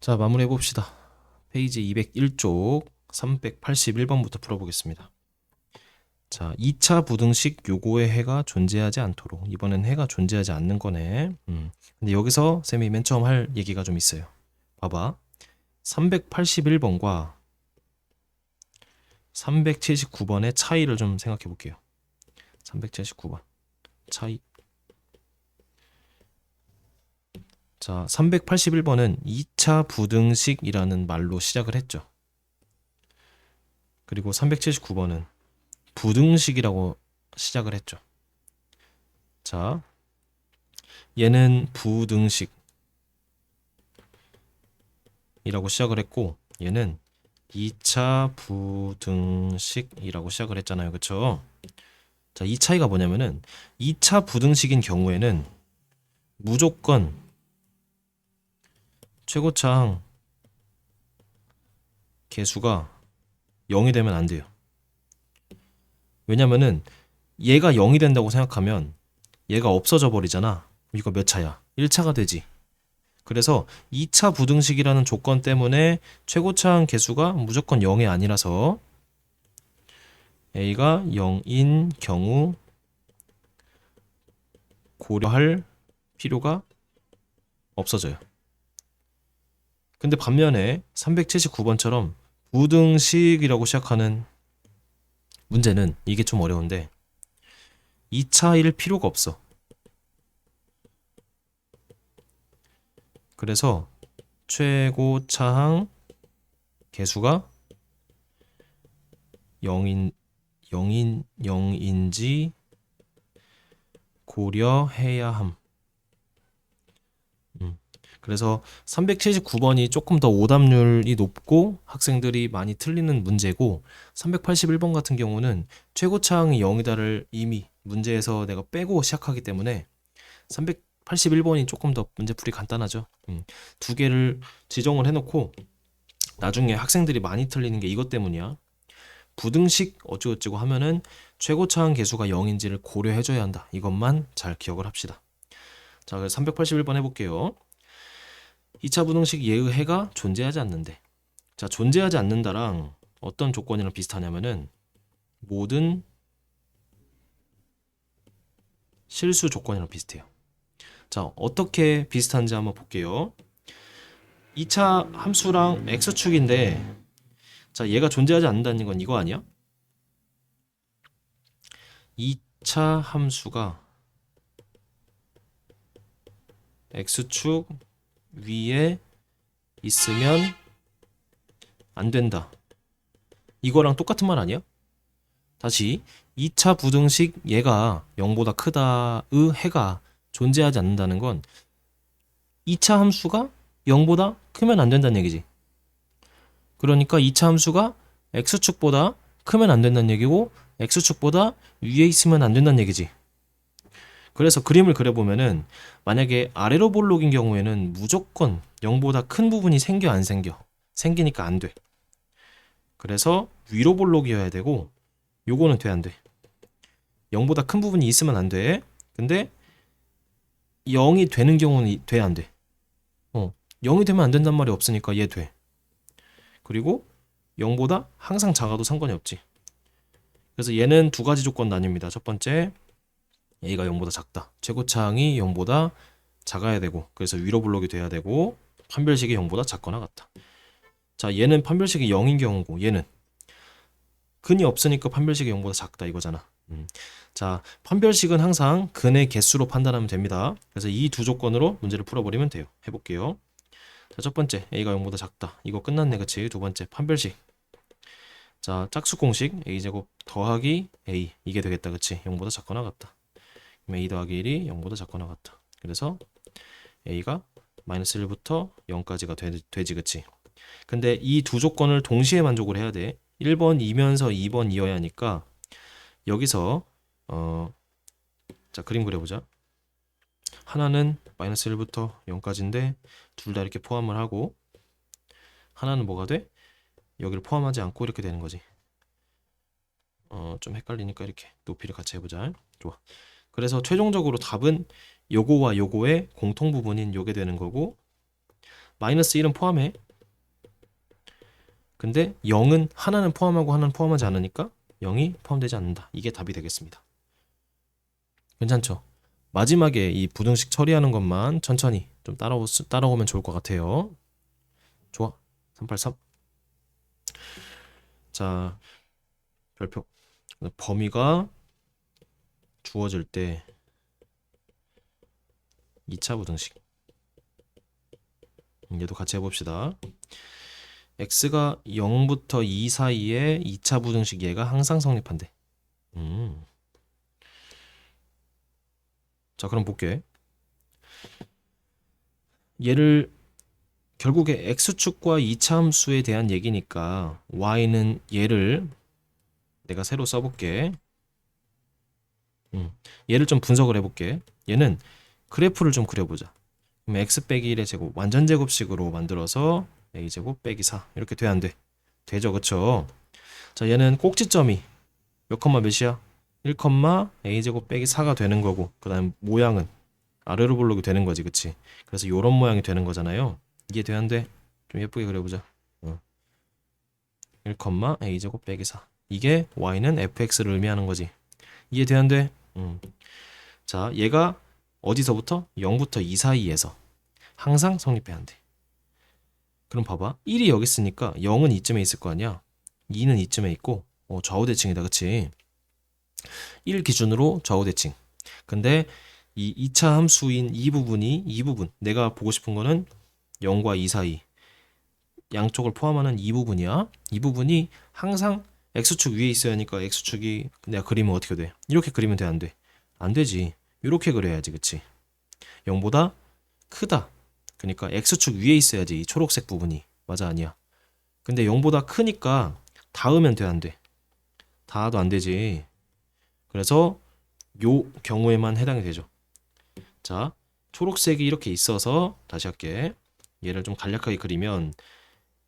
자, 마무리해 봅시다. 페이지 201쪽 381번부터 풀어보겠습니다. 자, 2차 부등식 요거의 해가 존재하지 않도록. 이번엔 해가 존재하지 않는 거네. 근데 여기서 쌤이 맨 처음 할 얘기가 좀 있어요. 봐봐. 381번과 379번의 차이를 좀 생각해 볼게요. 379번 차이. 자, 381번은 2차 부등식이라는 말로 시작을 했죠. 그리고 379번은 부등식이라고 시작을 했죠. 자, 얘는 부등식이라고 시작을 했고, 얘는 2차 부등식이라고 시작을 했잖아요. 그쵸? 자, 이 차이가 뭐냐면은 2차 부등식인 경우에는 무조건 최고차항 개수가 0이 되면 안 돼요. 왜냐면은 얘가 0이 된다고 생각하면 얘가 없어져 버리잖아. 이거 몇 차야? 1차가 되지. 그래서 2차 부등식이라는 조건 때문에 최고차항 개수가 무조건 0이 아니라서 A가 0인 경우 고려할 필요가 없어져요. 근데 반면에 379번처럼 부등식이라고 시작하는 문제는 이게 좀 어려운데 2차일 필요가 없어. 그래서 최고차항 개수가 0인지 고려해야 함. 그래서 379번이 조금 더 오답률이 높고 학생들이 많이 틀리는 문제고 381번 같은 경우는 최고차항이 0이다를 이미 문제에서 내가 빼고 시작하기 때문에 381번이 조금 더 문제풀이 간단하죠. 두 개를 지정을 해놓고 나중에 학생들이 많이 틀리는 게 이것 때문이야. 부등식 어쩌고저쩌고 하면은 최고차항 개수가 0인지를 고려해줘야 한다. 이것만 잘 기억을 합시다. 자, 그래서 381번 해볼게요. 2차 부등식 예의 해가 존재하지 않는데. 자, 존재하지 않는다랑 어떤 조건이랑 비슷하냐면은 모든 실수 조건이랑 비슷해요. 자, 어떻게 비슷한지 한번 볼게요. 2차 함수랑 x축인데 자, 얘가 존재하지 않는다는 건 이거 아니야? 2차 함수가 x축 위에 있으면 안 된다. 이거랑 똑같은 말 아니야? 다시 2차 부등식 얘가 0보다 크다의 해가 존재하지 않는다는 건 2차 함수가 0보다 크면 안 된다는 얘기지. 그러니까 2차 함수가 x축보다 크면 안 된다는 얘기고 x축보다 위에 있으면 안 된다는 얘기지. 그래서 그림을 그려보면은 만약에 아래로 볼록인 경우에는 무조건 0보다 큰 부분이 생겨 안 생겨? 생기니까 안 돼. 그래서 위로 볼록이어야 되고 요거는 돼 안 돼? 0보다 큰 부분이 있으면 안 돼. 근데 0이 되는 경우는 돼 안 돼? 0이 되면 안 된단 말이 없으니까 얘 돼. 그리고 0보다 항상 작아도 상관이 없지. 그래서 얘는 두 가지 조건 나뉩니다. 첫 번째, A가 0보다 작다. 최고차항이 0보다 작아야 되고, 그래서 위로 블록이 돼야 되고, 판별식이 0보다 작거나 같다. 자, 얘는 판별식이 0인 경우고, 얘는 근이 없으니까 판별식이 0보다 작다 이거잖아. 자, 판별식은 항상 근의 개수로 판단하면 됩니다. 그래서 이 두 조건으로 문제를 풀어버리면 돼요. 해볼게요. 자, 첫 번째, A가 0보다 작다. 이거 끝났네, 그치? 두 번째, 판별식. 자, 짝수 공식 A제곱 더하기 A 이게 되겠다, 그치? 0보다 작거나 같다. 그럼 A 더하기 1이 0보다 작거나 같다. 그래서 A가 마이너스 1부터 0까지가 되지, 그치? 근데 이 두 조건을 동시에 만족을 해야 돼. 1번이면서 2번이어야 하니까 여기서 자, 그림 그려보자. 하나는 마이너스 1부터 0까지인데 둘 다 이렇게 포함을 하고 하나는 뭐가 돼? 여기를 포함하지 않고 이렇게 되는 거지. 좀 헷갈리니까 이렇게 높이를 같이 해보자. 좋아. 그래서 최종적으로 답은 요거와 요거의 공통 부분인 요게 되는 거고 마이너스 1은 포함해. 근데 0은 하나는 포함하고 하나는 포함하지 않으니까 0이 포함되지 않는다. 이게 답이 되겠습니다. 괜찮죠? 마지막에 이 부등식 처리하는 것만 천천히 좀 따라오면 좋을 것 같아요. 좋아. 383. 자, 별표. 범위가 주어질 때 2차 부등식. 얘도 같이 해봅시다. x가 0부터 2 사이에 2차 부등식 얘가 항상 성립한대. 자, 그럼 볼게. 얘를 결국에 x축과 2차 함수에 대한 얘기니까 y는 얘를 내가 새로 써볼게. 얘를 좀 분석을 해볼게. 얘는 그래프를 좀 그려보자. 그럼 x 빼기 1의 제곱 완전 제곱식으로 만들어서 a제곱 빼기 4 이렇게 돼 안 돼? 되죠, 그쵸? 자, 얘는 꼭지점이 몇 컴마 몇이야? 1 컴마 a제곱 빼기 4가 되는 거고, 그 다음 모양은 아래로 볼록이 되는 거지, 그치? 그래서 요런 모양이 되는 거잖아요. 이게 돼 안 돼? 좀 예쁘게 그려보자. 1 컴마 a제곱 빼기 4 이게 y는 fx를 의미하는 거지. 이해 돼 안 돼? 자, 얘가 어디서부터? 0부터 2 사이에서 항상 성립해야 한대. 그럼 봐봐. 1이 여기 있으니까 0은 이쯤에 있을 거 아니야. 2는 이쯤에 있고 좌우대칭이다, 그치? 1 기준으로 좌우대칭. 근데 이 2차 함수인 이 부분 내가 보고 싶은 거는 0과 2 사이 양쪽을 포함하는 이 부분이야. 이 부분이 항상 x축 위에 있어야 하니까 x축이 내가 그리면 어떻게 돼? 이렇게 그리면 돼, 안 돼? 안 되지. 이렇게 그려야지, 그치? 0보다 크다. 그러니까 x축 위에 있어야지, 이 초록색 부분이. 맞아, 아니야? 근데 0보다 크니까 닿으면 돼, 안 돼? 닿아도 안 되지. 그래서 요 경우에만 해당이 되죠. 자, 초록색이 이렇게 있어서 다시 할게. 얘를 좀 간략하게 그리면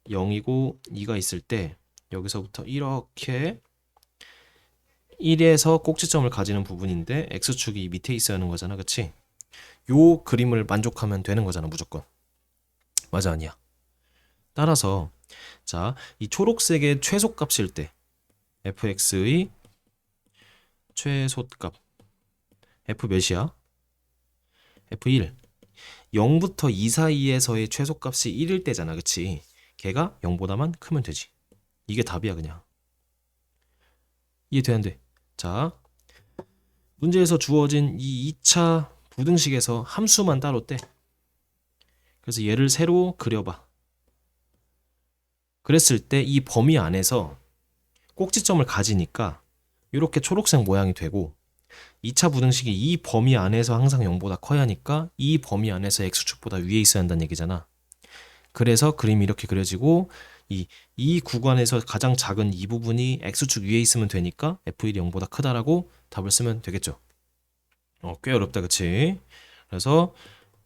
0이고 2가 있을 때 여기서부터 이렇게 1에서 꼭지점을 가지는 부분인데 x축이 밑에 있어야 하는 거잖아, 그치? 요 그림을 만족하면 되는 거잖아, 무조건. 맞아, 아니야? 따라서 자, 이 초록색의 최소값일 때 fx의 최소값 f 몇이야? f1 0부터 2 사이에서의 최소값이 1일 때잖아, 그치? 걔가 0보다만 크면 되지. 이게 답이야, 그냥. 이해 되는데. 자, 문제에서 주어진 이 2차 부등식에서 함수만 따로 떼. 그래서 얘를 새로 그려봐. 그랬을 때 이 범위 안에서 꼭지점을 가지니까 이렇게 초록색 모양이 되고, 2차 부등식이 이 범위 안에서 항상 0보다 커야 하니까 이 범위 안에서 x축보다 위에 있어야 한다는 얘기잖아. 그래서 그림이 이렇게 그려지고 이 구간에서 가장 작은 이 부분이 x축 위에 있으면 되니까 f1이 0보다 크다라고 답을 쓰면 되겠죠. 꽤 어렵다, 그치? 그래서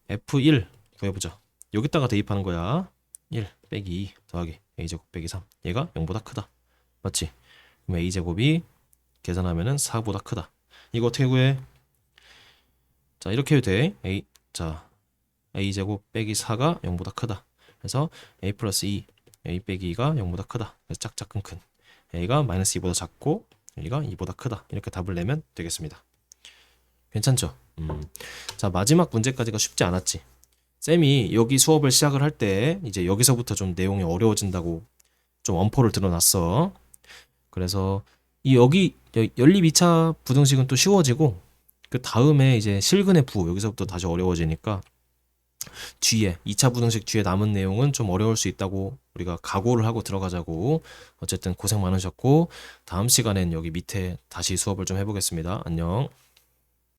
f1 구해보자. 여기다가 대입하는 거야. 1 빼기 2 더하기 a제곱 빼기 3 얘가 0보다 크다. 맞지? 그럼 a제곱이 계산하면은 4보다 크다. 이거 어떻게 구해? 자, 이렇게 해도 돼. 자, a제곱 빼기 4가 0보다 크다. 그래서 a 플러스 2 a 빼기 2가 0보다 크다. 그래서 짝짝큰 큰 a가 마이너스 2보다 작고 a가 2보다 크다. 이렇게 답을 내면 되겠습니다. 괜찮죠? 자, 마지막 문제까지가 쉽지 않았지. 쌤이 여기 수업을 시작을 할 때 이제 여기서부터 좀 내용이 어려워진다고 좀 엄포를 들어놨어. 그래서 여기 연립 2차 부등식은 또 쉬워지고, 그 다음에 이제 실근의 부 여기서부터 다시 어려워지니까 뒤에 2차 부등식 뒤에 남은 내용은 좀 어려울 수 있다고 우리가 각오를 하고 들어가자고. 어쨌든 고생 많으셨고, 다음 시간엔 여기 밑에 다시 수업을 좀 해보겠습니다. 안녕.